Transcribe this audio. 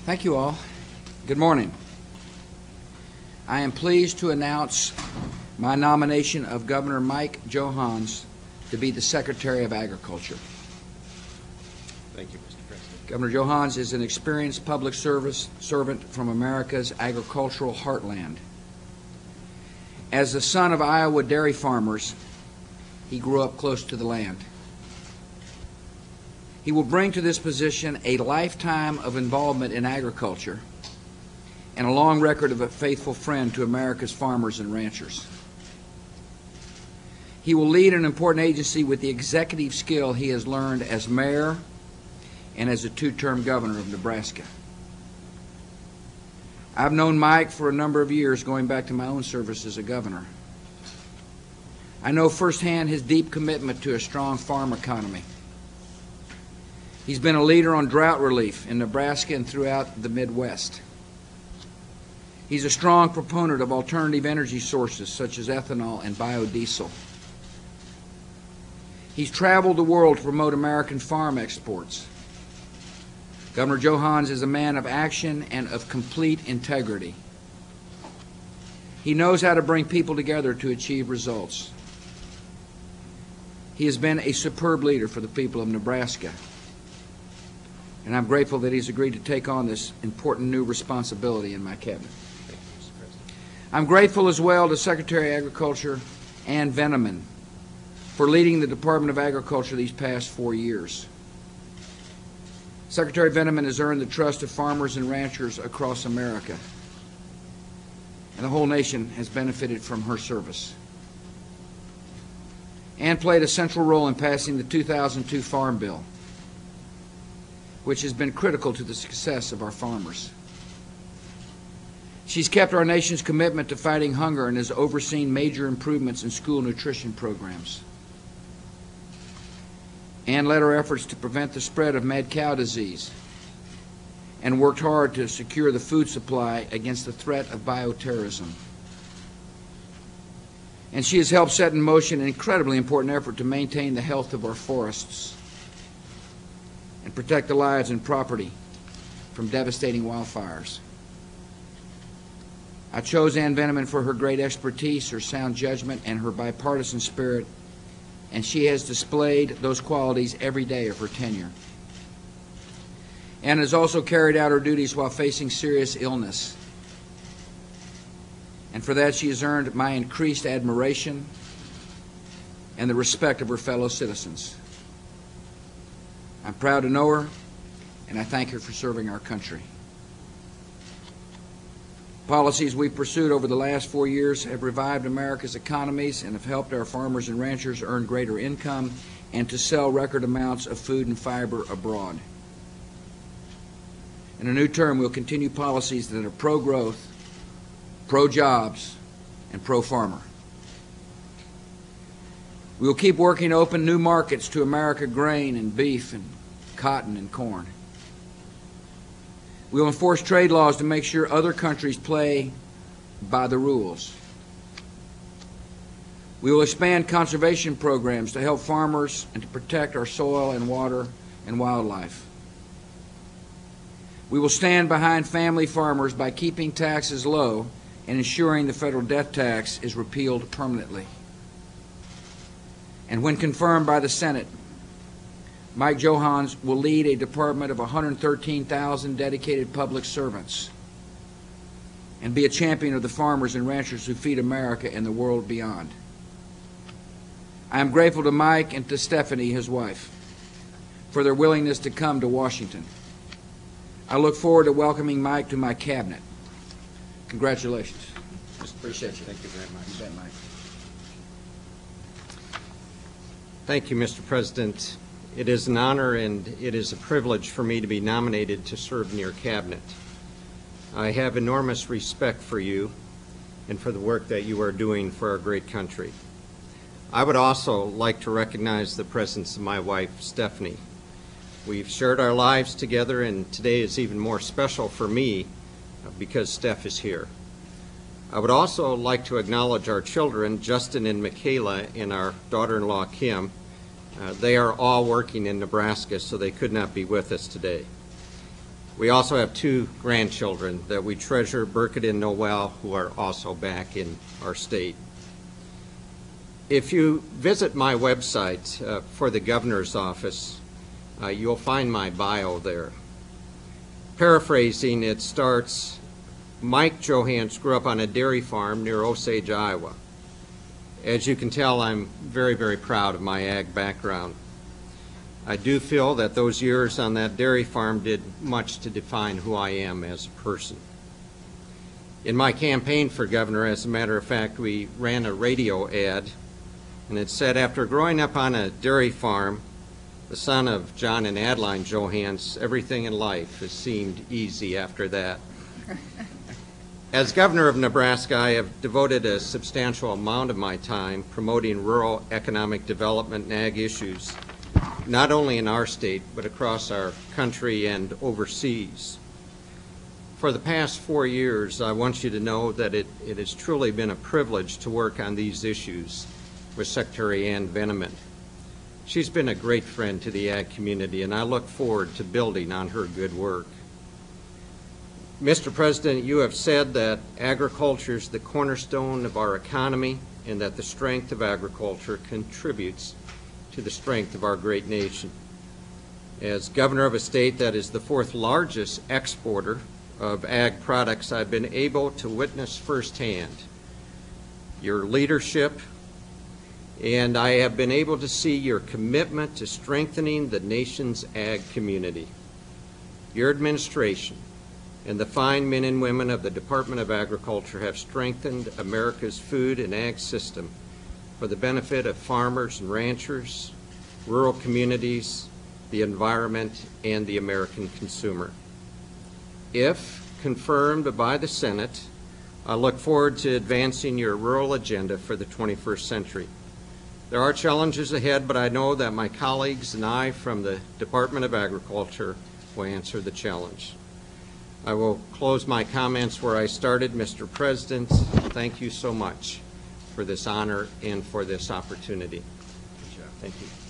Thank you all. Good morning. I am pleased to announce my nomination of Governor Mike Johans to be the Secretary of Agriculture. Thank you, Mr. President. Governor Johans is an experienced public service servant from America's agricultural heartland. As the son of Iowa dairy farmers, he grew up close to the land. He will bring to this position a lifetime of involvement in agriculture and a long record of a faithful friend to America's farmers and ranchers. He will lead an important agency with the executive skill he has learned as mayor and as a two-term governor of Nebraska. I've known Mike for a number of years, going back to my own service as a governor. I know firsthand his deep commitment to a strong farm economy. He's been a leader on drought relief in Nebraska and throughout the Midwest. He's a strong proponent of alternative energy sources such as ethanol and biodiesel. He's traveled the world to promote American farm exports. Governor Johans is a man of action and of complete integrity. He knows how to bring people together to achieve results. He has been a superb leader for the people of Nebraska, and I'm grateful that he's agreed to take on this important new responsibility in my cabinet. Thank you, Mr. President. I'm grateful as well to Secretary of Agriculture Ann Veneman for leading the Department of Agriculture these past 4 years. Secretary Veneman has earned the trust of farmers and ranchers across America, and the whole nation has benefited from her service. Ann played a central role in passing the 2002 Farm Bill, which has been critical to the success of our farmers. She's kept our nation's commitment to fighting hunger and has overseen major improvements in school nutrition programs. Ann led our efforts to prevent the spread of mad cow disease and worked hard to secure the food supply against the threat of bioterrorism. And she has helped set in motion an incredibly important effort to maintain the health of our forests and protect the lives and property from devastating wildfires. I chose Ann Veneman for her great expertise, her sound judgment, and her bipartisan spirit, and she has displayed those qualities every day of her tenure. Ann has also carried out her duties while facing serious illness, and for that she has earned my increased admiration and the respect of her fellow citizens. I'm proud to know her, and I thank her for serving our country. Policies we've pursued over the last 4 years have revived America's economies and have helped our farmers and ranchers earn greater income and to sell record amounts of food and fiber abroad. In a new term, we'll continue policies that are pro-growth, pro-jobs, and pro-farmer. We will keep working to open new markets to America grain and beef and cotton and corn. We will enforce trade laws to make sure other countries play by the rules. We will expand conservation programs to help farmers and to protect our soil and water and wildlife. We will stand behind family farmers by keeping taxes low and ensuring the federal death tax is repealed permanently. And when confirmed by the Senate, Mike Johans will lead a department of 113,000 dedicated public servants and be a champion of the farmers and ranchers who feed America and the world beyond. I am grateful to Mike and to Stephanie, his wife, for their willingness to come to Washington. I look forward to welcoming Mike to my cabinet. Congratulations. Appreciate you. Thank you very much. You bet, Mike. Thank you, Mr. President. It is an honor and it is a privilege for me to be nominated to serve in your cabinet. I have enormous respect for you and for the work that you are doing for our great country. I would also like to recognize the presence of my wife, Stephanie. We've shared our lives together, and today is even more special for me because Steph is here. I would also like to acknowledge our children, Justin and Michaela, and our daughter-in-law, Kim. They are all working in Nebraska, so they could not be with us today. We also have 2 grandchildren that we treasure, Burkett and Noel, who are also back in our state. If you visit my website for the governor's office, you'll find my bio there. Paraphrasing, it starts, Mike Johans grew up on a dairy farm near Osage, Iowa. As you can tell, I'm very, very proud of my ag background. I do feel that those years on that dairy farm did much to define who I am as a person. In my campaign for governor, as a matter of fact, we ran a radio ad, and it said, after growing up on a dairy farm, the son of John and Adeline Johans, everything in life has seemed easy after that. As governor of Nebraska, I have devoted a substantial amount of my time promoting rural economic development and ag issues, not only in our state, but across our country and overseas. For the past 4 years, I want you to know that it has truly been a privilege to work on these issues with Secretary Ann Veneman. She's been a great friend to the ag community, and I look forward to building on her good work. Mr. President, you have said that agriculture is the cornerstone of our economy and that the strength of agriculture contributes to the strength of our great nation. As governor of a state that is the 4th largest exporter of ag products, I've been able to witness firsthand your leadership, and I have been able to see your commitment to strengthening the nation's ag community. Your administration and the fine men and women of the Department of Agriculture have strengthened America's food and ag system for the benefit of farmers and ranchers, rural communities, the environment, and the American consumer. If confirmed by the Senate, I look forward to advancing your rural agenda for the 21st century. There are challenges ahead, but I know that my colleagues and I from the Department of Agriculture will answer the challenge. I will close my comments where I started. Mr. President, thank you so much for this honor and for this opportunity. Thank you.